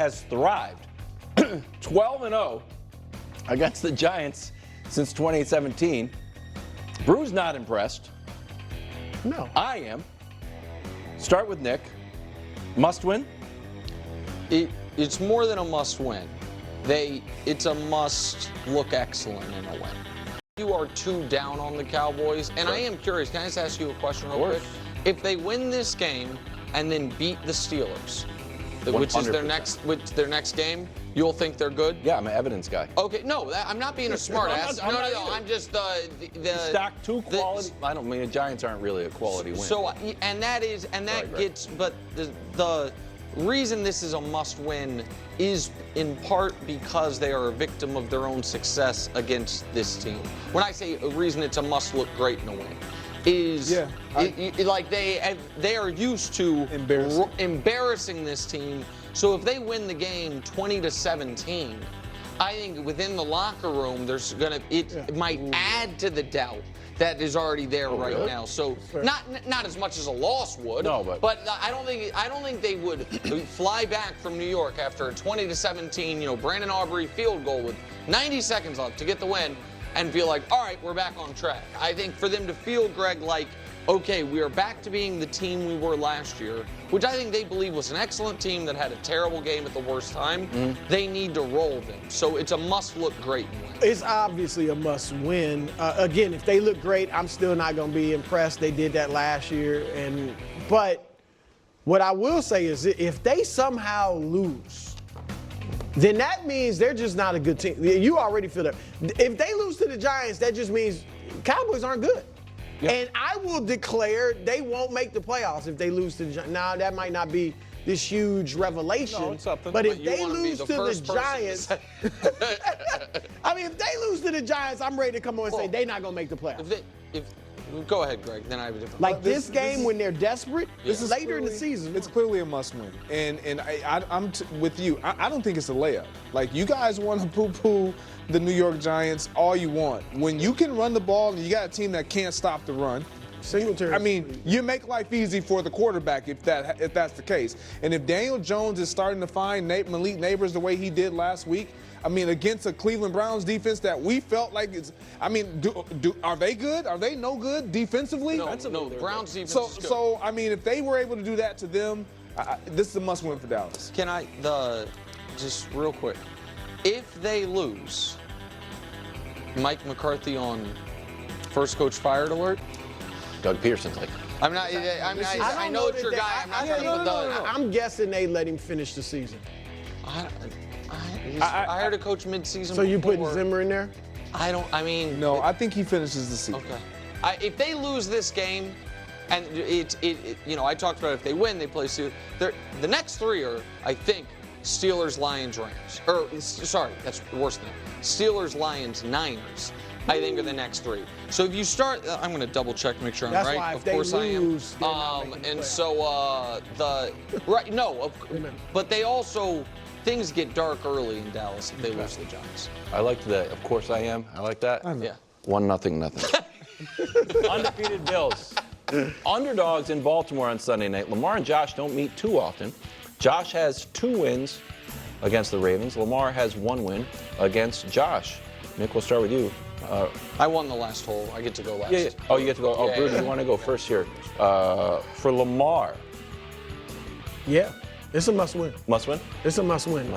has thrived. 12-0 against the Giants since 2017. Brew's not impressed. No. I am. Start with Nick. Must win? It's more than a must win. It's a must look excellent in a way. You are too down on the Cowboys, and I am curious. Can I just ask you a question real quick? If they win this game and then beat the Steelers, which is their next game, you'll think they're good? Yeah, I'm an evidence guy. Okay, no, I'm not being a smart ass. No, I'm just the stock two quality. I don't mean the Giants aren't really a quality win. So gets, but the reason this is a must-win is in part because they are a victim of their own success against this team. When I say a reason it's a must-look great in a win, is like they are used to embarrassing this team. So if they win the game 20-17, I think within the locker room it might add to the doubt that is already there right now. So not as much as a loss would. No, but I don't think they would fly back from New York after a 20-17, Brandon Aubrey field goal with 90 seconds left to get the win and feel like, all right, we're back on track. I think for them to feel, Greg, like, okay, we are back to being the team we were last year, which I think they believe was an excellent team that had a terrible game at the worst time. They need to roll them. So it's a must-look great win. It's obviously a must-win. Again, if they look great, I'm still not going to be impressed. They did that last year. But what I will say is if they somehow lose, then that means they're just not a good team. You already feel that. If they lose to the Giants, that just means Cowboys aren't good. Yep. And I will declare they won't make the playoffs if they lose to the Giants. Now, that might not be this huge revelation. No, it's something. But if they lose to the Giants, I mean, if they lose to the Giants, I'm ready to come on and say they're not going to make the playoffs. Go ahead, Greg. Then I have a different. Like this game when they're desperate, this is later in the season. It's clearly a must-win, and I'm with you. I don't think it's a layup. Like, you guys want to poo-poo the New York Giants all you want. When you can run the ball and you got a team that can't stop the run, I mean, you make life easy for the quarterback if that's the case. And if Daniel Jones is starting to find Malik Neighbors the way he did last week, I mean, against a Cleveland Browns defense that we felt like are they good? Are they no good defensively? No, Browns defense is good. So, I mean, if they were able to do that to them, this is a must-win for Dallas. Can I, just real quick, if they lose, Mike McCarthy on first coach fired alert? Doug Peterson's like, I know it's your guy. I'm guessing they let him finish the season. I hired a coach mid-season. So you putting Zimmer in there? No, I think he finishes the season. Okay. If they lose this game, and I talked about if they win, they play Steelers. The next three are, I think, Steelers, Lions, Rams. That's worse than that. Steelers, Lions, Niners. I think are the next three. So if you start, I'm going to double check to make sure I'm right. Why of course I am. But they also. Things get dark early in Dallas if they lose to the Giants. I like that. Of course I am. I like that. Yeah. 1-0. Undefeated Bills. Underdogs in Baltimore on Sunday night. Lamar and Josh don't meet too often. Josh has 2 wins against the Ravens. Lamar has 1 win against Josh. Nick, we'll start with you. I won the last hole. I get to go last. Yeah. Oh, you get to go. Oh, Bruce, you want to go first here. For Lamar. Yeah. It's a must-win. Must-win? It's a must-win.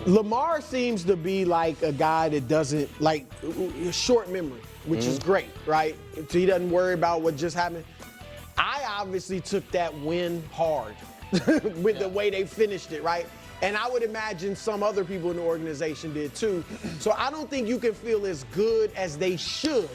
Lamar seems to be like a guy that doesn't, like, short memory, which is great, right? So he doesn't worry about what just happened. I obviously took that win hard with the way they finished it, right? And I would imagine some other people in the organization did too. So I don't think you can feel as good as they should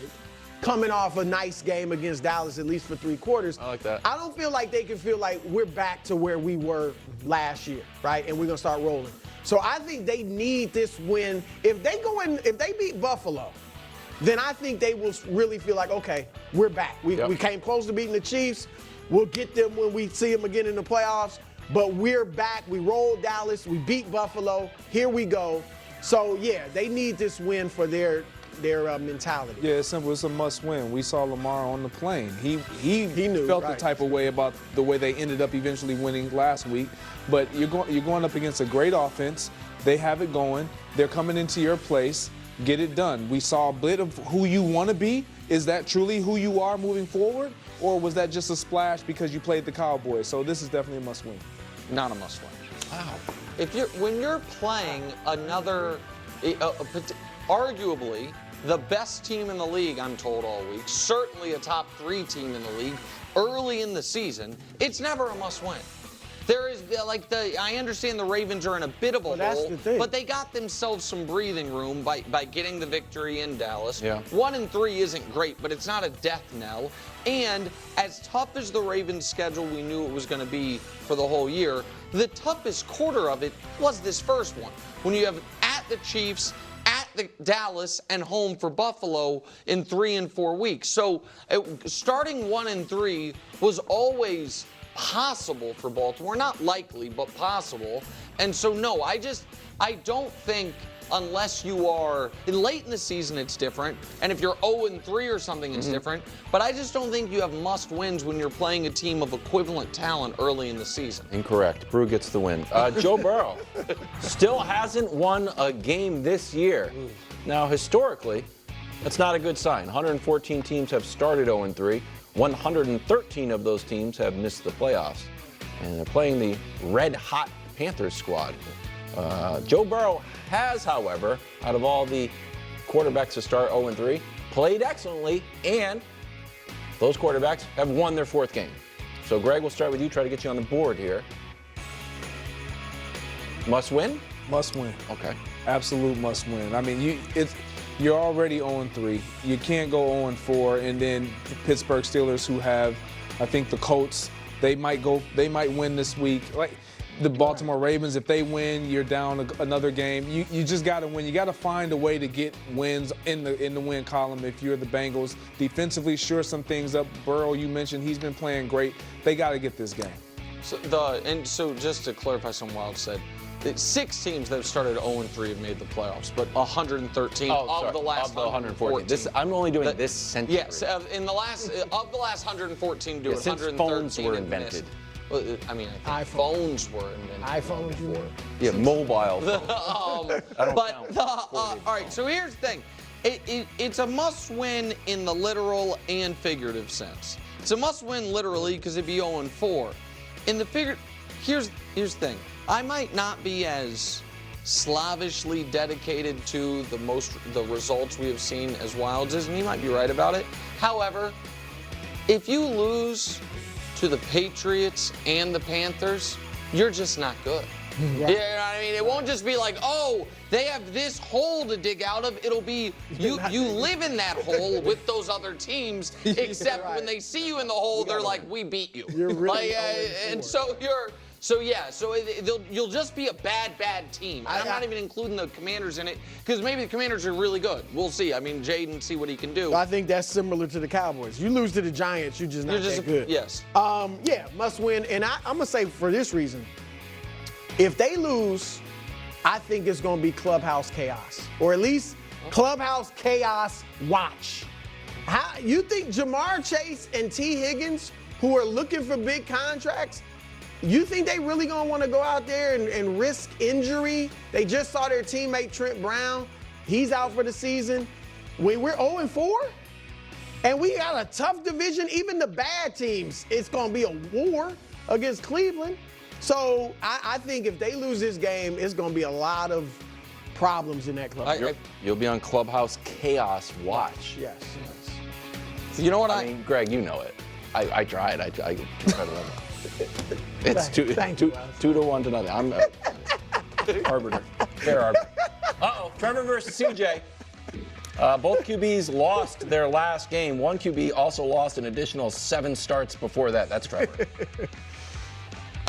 coming off a nice game against Dallas, at least for 3 quarters. I like that. I don't feel like they can feel like we're back to where we were last year, right? And we're going to start rolling. So I think they need this win. If they beat Buffalo, then I think they will really feel like, okay, we're back. We came close to beating the Chiefs. We'll get them when we see them again in the playoffs. But we're back. We rolled Dallas. We beat Buffalo. Here we go. So, yeah, they need this win for their their mentality. Yeah, it's simple. It's a must-win. We saw Lamar on the plane. He knew, felt right. the type of way about the way they ended up eventually winning last week. But you're going up against a great offense. They have it going. They're coming into your place. Get it done. We saw a bit of who you want to be. Is that truly who you are moving forward? Or was that just a splash because you played the Cowboys? So this is definitely a must-win. Not a must-win. Wow. When you're playing another, arguably the best team in the league, I'm told all week, certainly a top 3 team in the league, early in the season, it's never a must-win. There is I understand the Ravens are in a bit of a hole, but they got themselves some breathing room by getting the victory in Dallas. Yeah. 1-3 isn't great, but it's not a death knell. And as tough as the Ravens schedule we knew it was going to be for the whole year, the toughest quarter of it was this first one. When you have at the Chiefs, at the Dallas, and home for Buffalo in 3 and 4 weeks. So starting 1-3 was always possible for Baltimore. Not likely, but possible. And so, no, I don't think unless you are late in the season, it's different. And if you're 0-3 or something, it's different. But I just don't think you have must-wins when you're playing a team of equivalent talent early in the season. Incorrect. Brew gets the win. Joe Burrow still hasn't won a game this year. Now, historically, that's not a good sign. 114 teams have started 0-3. 113 of those teams have missed the playoffs, and they're playing the red-hot Panthers squad. Joe Burrow has, however, out of all the quarterbacks to start 0-3, played excellently, and those quarterbacks have won their 4th game. So, Greg, we'll start with you, try to get you on the board here. Must win? Must win. Okay. Absolute must win. I mean, you're already 0-3. You can't go 0-4, and then the Pittsburgh Steelers, who have, I think, the Colts, they might win this week. Like the Baltimore Ravens, if they win, you're down another game. You just got to win. You got to find a way to get wins in the win column. If you're the Bengals, defensively, shore some things up. Burrow, you mentioned, he's been playing great. They got to get this game. So just to clarify something Wild said. 6 teams that have started 0-3 have made the playoffs, but 113 of the last 114. I'm only doing this century. Yes, of the last 114 do it. Since 113 phones were invented. Well, I mean, I think phones were invented. iPhones, you know? Yeah, mobile. All right, so here's the thing. It's a must-win in the literal and figurative sense. It's a must-win literally because it'd be 0-4. In the here's the thing. I might not be as slavishly dedicated to the results we have seen as Wilds is, and he might be right about it. However, if you lose to the Patriots and the Panthers, you're just not good. Right. You know what I mean? It won't just be like, oh, they have this hole to dig out of. It'll be you live in that hole with those other teams, except when they see you in the hole, they're like, we beat you. You're really and so you'll just be a bad team. I'm not even including the Commanders in it because maybe the Commanders are really good. We'll see. I mean, Jaden, see what he can do. I think that's similar to the Cowboys. You lose to the Giants, you're just not that good. Yes. Yeah, must win. And I'm going to say for this reason, if they lose, I think it's going to be clubhouse chaos, or at least clubhouse chaos watch. How you think Jamar Chase and T. Higgins, who are looking for big contracts, you think they really gonna want to go out there and risk injury? They just saw their teammate Trent Brown. He's out for the season. We're 0-4, and we got a tough division. Even the bad teams, it's gonna be a war against Cleveland. So I think if they lose this game, it's gonna be a lot of problems in that club. You'll be on Clubhouse Chaos Watch. Yes. You know what I mean, Greg, you know it. I tried. I tried to love it. It's two to 1 to nothing. I'm arbiter. Fair arbiter. Trevor versus CJ. Both QBs lost their last game. One QB also lost an additional 7 starts before that. That's Trevor.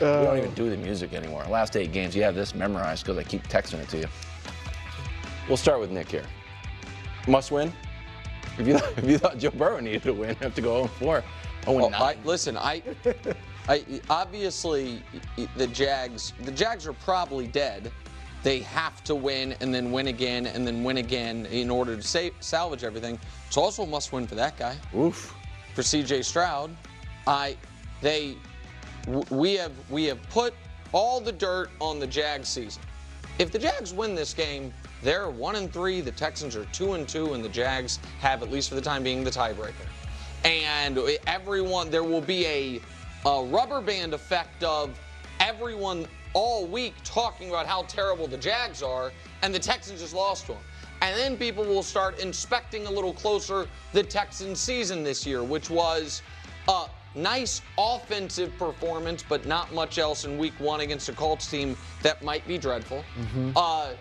We don't even do the music anymore. Last 8 games, you have this memorized because I keep texting it to you. We'll start with Nick here. Must win? If you thought Joe Burrow needed to win, you have to go 0-4. 0-9. Obviously, the Jags are probably dead. they have to win and then win again and then win again in order to salvage everything. It's also a must-win for that guy. Oof. For C.J. Stroud, we have put all the dirt on the Jags season. If the Jags win this game, they're 1-3. The Texans are 2-2, and the Jags have, at least for the time being, the tiebreaker. And there will be a rubber band effect of everyone all week talking about how terrible the Jags are, and the Texans just lost to them. And then people will start inspecting a little closer the Texans season this year, which was a nice offensive performance, but not much else in week 1 against a Colts team that might be dreadful. A